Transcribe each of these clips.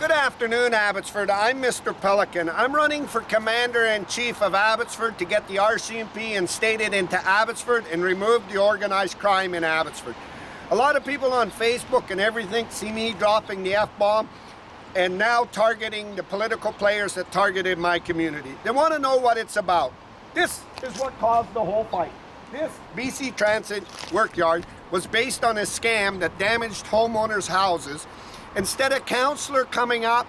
Good afternoon, Abbotsford. I'm Mr. Pelican. I'm running for Commander-in-Chief of Abbotsford to get the RCMP instated into Abbotsford and remove the organized crime in Abbotsford. A lot of people on Facebook and everything see me dropping the F-bomb and now targeting the political players that targeted my community. They want to know what it's about. This is what caused the whole fight. This BC Transit workyard was based on a scam that damaged homeowners' houses. Instead of councillor coming up,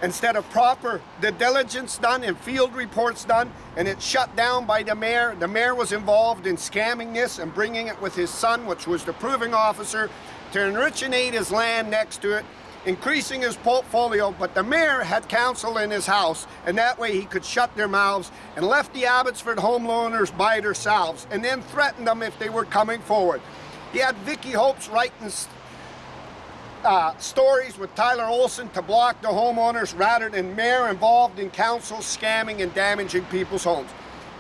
instead of proper due diligence done and field reports done, and it's shut down by the mayor was involved in scamming this and bringing it with his son, which was the proving officer, to enrichinate his land next to it, increasing his portfolio, but the mayor had council in his house, and that way he could shut their mouths and left the Abbotsford homeowners by themselves, and then threatened them if they were coming forward. He had Vicky Hopes writing stories with Tyler Olson to block the homeowners rather than mayor involved in council scamming and damaging people's homes.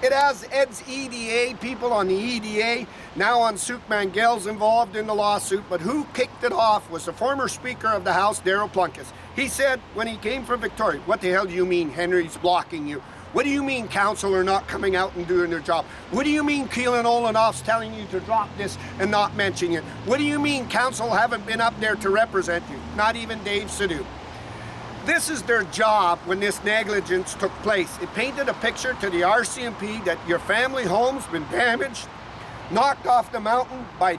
It has Ed's EDA people on the EDA, now on Suk Mangel's involved in the lawsuit, but who kicked it off was the former Speaker of the House, Darryl Plunkett. He said when he came from Victoria, "What the hell do you mean Henry's blocking you? What do you mean council are not coming out and doing their job? What do you mean Keelan Olenoff's telling you to drop this and not mention it? What do you mean council haven't been up there to represent you? Not even Dave Sidhu." This is their job when this negligence took place. It painted a picture to the RCMP that your family home's been damaged, knocked off the mountain by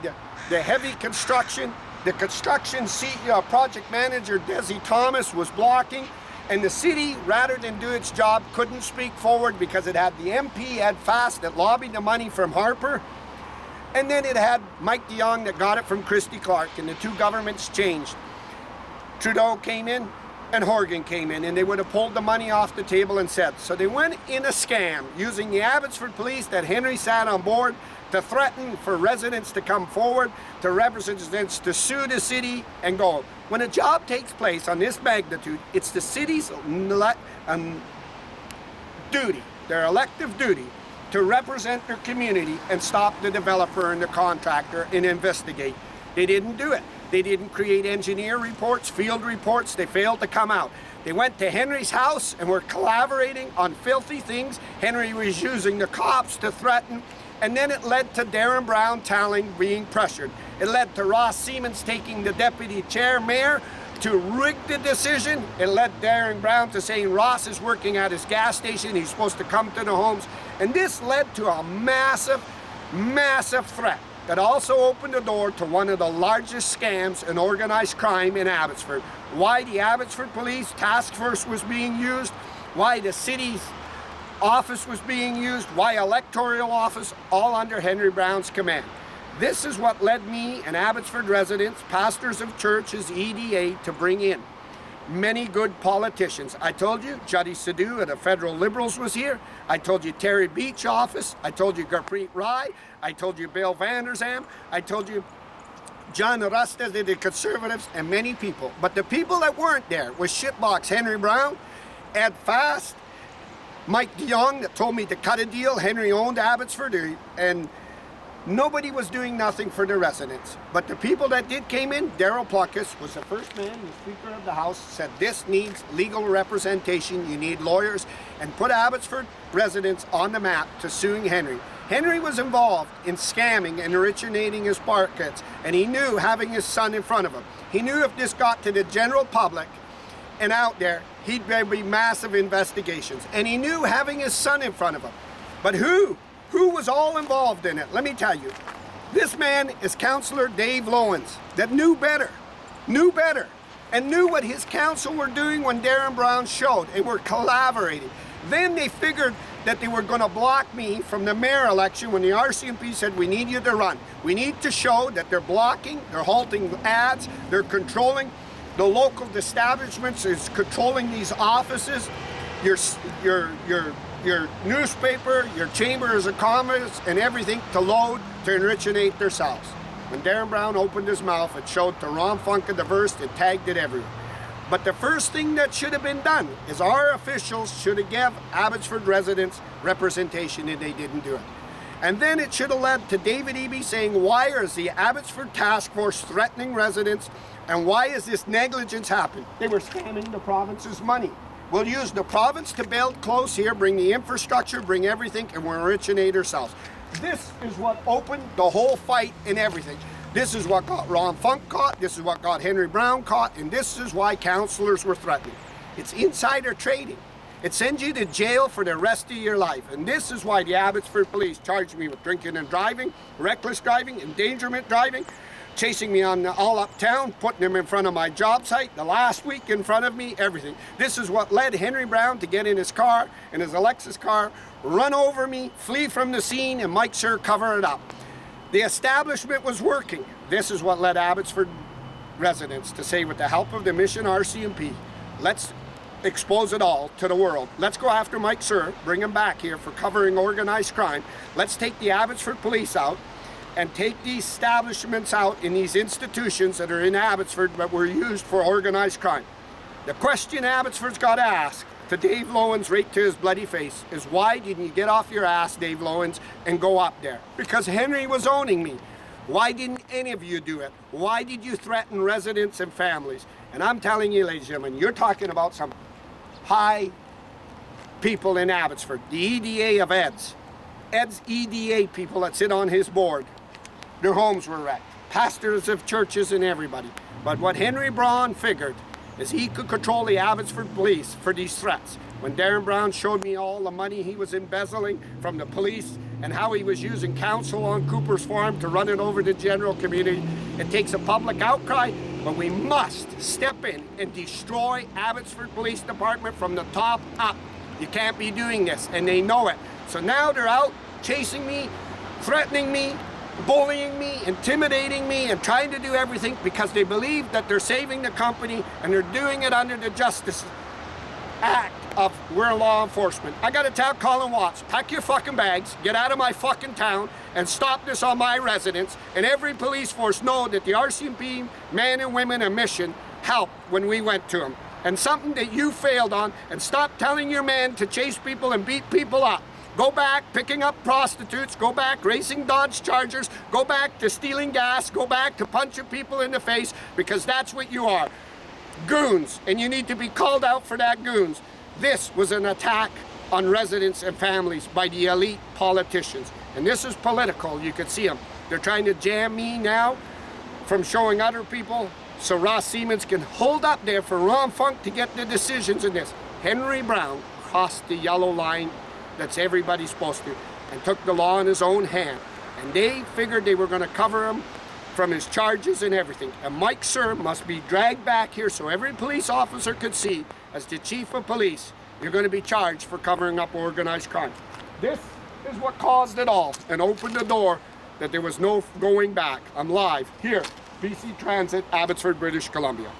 the heavy construction. The construction CEO, project manager Desi Thomas was blocking, and the city, rather than do its job, couldn't speak forward because it had the MP, Ed Fast, that lobbied the money from Harper, and then it had Mike de Jong that got it from Christy Clark, and the two governments changed. Trudeau came in, and Horgan came in, and they would have pulled the money off the table and said. So they went in a scam using the Abbotsford police that Henry sat on board to threaten for residents to come forward, to residents to sue the city and go. When a job takes place on this magnitude, it's the city's duty, their elective duty, to represent their community and stop the developer and the contractor and investigate. They didn't do it. They didn't create engineer reports, field reports. They failed to come out. They went to Henry's house and were collaborating on filthy things. Henry was using the cops to threaten. And then it led to Darren Brown Talling being pressured. It led to Ross Siemens taking the deputy chair mayor to rig the decision. It led Darren Brown to saying Ross is working at his gas station. He's supposed to come to the homes. And this led to a massive, massive threat that also opened the door to one of the largest scams in organized crime in Abbotsford. Why the Abbotsford Police Task Force was being used, why the city's office was being used, why electoral office, all under Henry Brown's command. This is what led me and Abbotsford residents, pastors of churches, EDA, to bring in many good politicians. I told you Juddy Sidhu of the Federal Liberals was here. I told you Terry Beach office. I told you Gurpreet Rai. I told you Bill Vanderzam. I told you John Rasta, the Conservatives, and many people. But the people that weren't there was shitbox Henry Brown, Ed Fast, Mike de Jong that told me to cut a deal. Henry owned Abbotsford, and nobody was doing nothing for the residents. But the people that did came in, Darryl Plunkett was the first man, the Speaker of the House, said this needs legal representation, you need lawyers, and put Abbotsford residents on the map to suing Henry. Henry was involved in scamming and originating his pockets, and he knew, having his son in front of him, he knew if this got to the general public and out there, there would be massive investigations. And he knew, having his son in front of him. But who was all involved in it? Let me tell you. This man is Councillor Dave Lowens that knew better, and knew what his council were doing when Darren Brown showed, and were collaborating. Then they figured that they were going to block me from the mayor election when the RCMP said, we need you to run. We need to show that they're blocking, they're halting ads, they're controlling the local establishments, is controlling these offices, your newspaper, your chambers of commerce, and everything to load, to enrichinate themselves. When Darren Brown opened his mouth, it showed to Ron Funke the verse and tagged it everywhere. But the first thing that should have been done is our officials should have given Abbotsford residents representation, and they didn't do it. And then it should have led to David Eby saying, why is the Abbotsford Task Force threatening residents, and why is this negligence happen? They were scamming the province's money. We'll use the province to build close here, bring the infrastructure, bring everything, and we'll originate ourselves. This is what opened the whole fight and everything. This is what got Ron Funk caught, this is what got Henry Brown caught, and this is why councillors were threatening. It's insider trading. It sends you to jail for the rest of your life. And this is why the Abbotsford Police charged me with drinking and driving, reckless driving, endangerment driving, chasing me on all uptown, putting him in front of my job site, the last week in front of me, everything. This is what led Henry Brown to get in his car, in his Alexis car, run over me, flee from the scene, and Mike Sir cover it up. The establishment was working. This is what led Abbotsford residents to say, with the help of the Mission RCMP, let's expose it all to the world. Let's go after Mike Sir, bring him back here for covering organized crime. Let's take the Abbotsford Police out and take these establishments out in these institutions that are in Abbotsford that were used for organized crime. The question Abbotsford's got to ask to Dave Lowens right to his bloody face is, why didn't you get off your ass, Dave Lowens, and go up there? Because Henry was owning me. Why didn't any of you do it? Why did you threaten residents and families? And I'm telling you, ladies and gentlemen, you're talking about some high people in Abbotsford. The EDA of Ed's EDA people that sit on his board, their homes were wrecked. Pastors of churches and everybody. But what Henry Brown figured is he could control the Abbotsford Police for these threats. When Darren Brown showed me all the money he was embezzling from the police and how he was using council on Cooper's Farm to run it over the general community, it takes a public outcry, but we must step in and destroy Abbotsford Police Department from the top up. You can't be doing this, and they know it. So now they're out chasing me, threatening me, bullying me, intimidating me, and trying to do everything because they believe that they're saving the company, and they're doing it under the Justice Act of we're law enforcement. I gotta tell Colin Watts, pack your fucking bags, get out of my fucking town, and stop this on my residents. And every police force know that the RCMP men and women in Mission helped when we went to them. And something that you failed on, and stop telling your men to chase people and beat people up. Go back picking up prostitutes, go back racing Dodge Chargers, go back to stealing gas, go back to punching people in the face, because that's what you are. Goons, and you need to be called out for that, goons. This was an attack on residents and families by the elite politicians. And this is political, you could see them. They're trying to jam me now from showing other people so Ross Siemens can hold up there for Ron Funk to get the decisions in this. Henry Brown crossed the yellow line that's everybody's supposed to, and took the law in his own hand. And they figured they were gonna cover him from his charges and everything. And Mike Sir must be dragged back here so every police officer could see, as the chief of police, you're going to be charged for covering up organized crime. This is what caused it all and opened the door that there was no going back. I'm live here, BC Transit, Abbotsford, British Columbia.